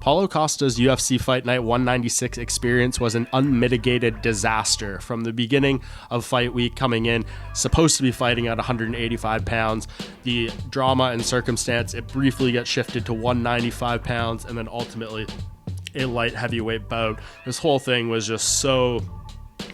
Paulo Costa's UFC Fight Night 196 experience was an unmitigated disaster. From the beginning of fight week coming in, supposed to be fighting at 185 pounds, the drama and circumstance, it briefly gets shifted to 195 pounds, and then ultimately a light heavyweight bout. This whole thing was just so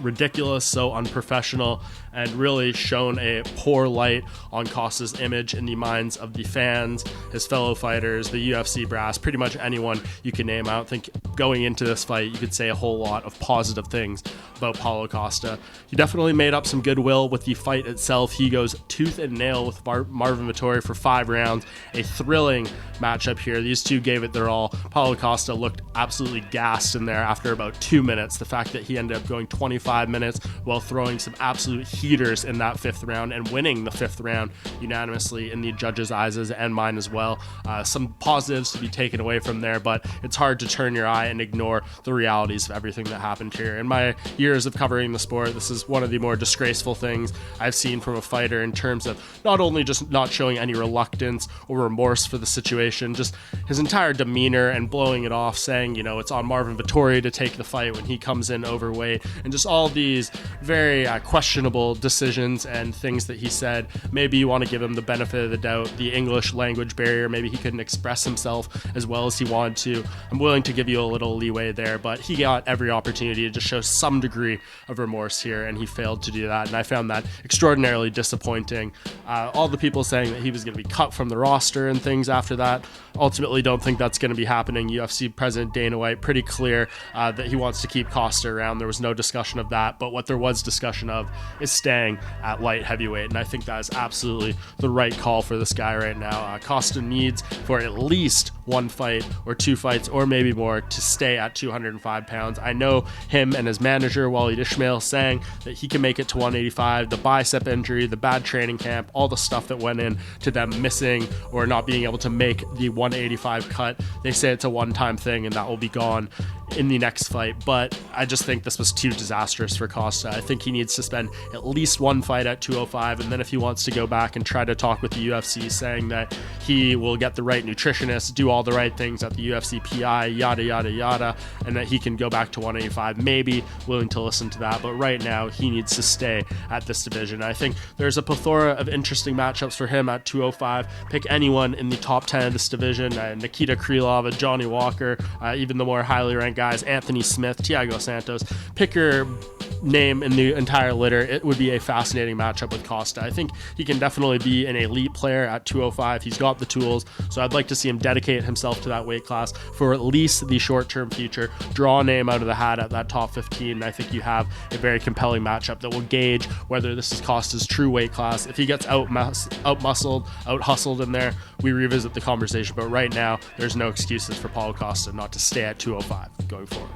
ridiculous, so unprofessional, and really shone a poor light on Costa's image in the minds of the fans, his fellow fighters, the UFC brass, pretty much anyone you can name. I don't think going into this fight you could say a whole lot of positive things about Paulo Costa. He definitely made up some goodwill with the fight itself. He goes tooth and nail with Marvin Vettori for 5 rounds. A thrilling matchup here. These two gave it their all. Paulo Costa looked absolutely gassed in there after about 2 minutes. The fact that he ended up going 25 minutes while throwing some absolute heaters in that 5th round and winning the 5th round unanimously in the judges' eyes and mine as well. Some positives to be taken away from there, but it's hard to turn your eye and ignore the realities of everything that happened here. In my years of covering the sport, this is one of the more disgraceful things I've seen from a fighter in terms of not only just not showing any reluctance or remorse for the situation, just his entire demeanor and blowing it off, saying, it's on Marvin Vettori to take the fight when he comes in overweight, and just all these very questionable decisions and things that he said. Maybe you want to give him the benefit of the doubt, the English language barrier, maybe he couldn't express himself as well as he wanted to. I'm willing to give you a little leeway there, but he got every opportunity to just show some degree of remorse here, and he failed to do that, and I found that extraordinarily disappointing. All the people saying that he was going to be cut from the roster and things after that, ultimately don't think that's going to be happening. UFC President Dana White pretty clear that he wants to keep Costa around. There was no discussion of that, but what there was discussion of is staying at light heavyweight, and I think that is absolutely the right call for this guy right now. Costa needs for at least 1 fight or 2 fights or maybe more to stay at 205 pounds. I know him and his manager Waleed Ismail saying that he can make it to 185. The bicep injury, the bad training camp, all the stuff that went in to them missing or not being able to make the 185 cut, they say it's a one-time thing and that will be gone in the next fight. But I just think this was too disastrous for Costa. I think he needs to spend at least 1 fight at 205, and then if he wants to go back and try to talk with the UFC, saying that he will get the right nutritionist, do all the right things at the UFC PI, yada yada yada, and that he can go back to 185, maybe willing to listen to that. But right now he needs to stay at this division. I think there's a plethora of interesting matchups for him at 205. Pick anyone in the top 10 of this division, Nikita Krylov, Johnny Walker, even the more highly ranked guys, Anthony Smith, Thiago Santos. Pick your name in the entire litter. It would be a fascinating matchup with Costa. I think he can definitely be an elite player at 205. He's got the tools, so I'd like to see him dedicate himself to that weight class for at least the short-term future. Draw a name out of the hat at that top 15, and I think you have a very compelling matchup that will gauge whether this is Costa's true weight class. If he gets out-muscled, out-hustled in there, we revisit the conversation, but right now there's no excuses for Paulo Costa not to stay at 205 going forward.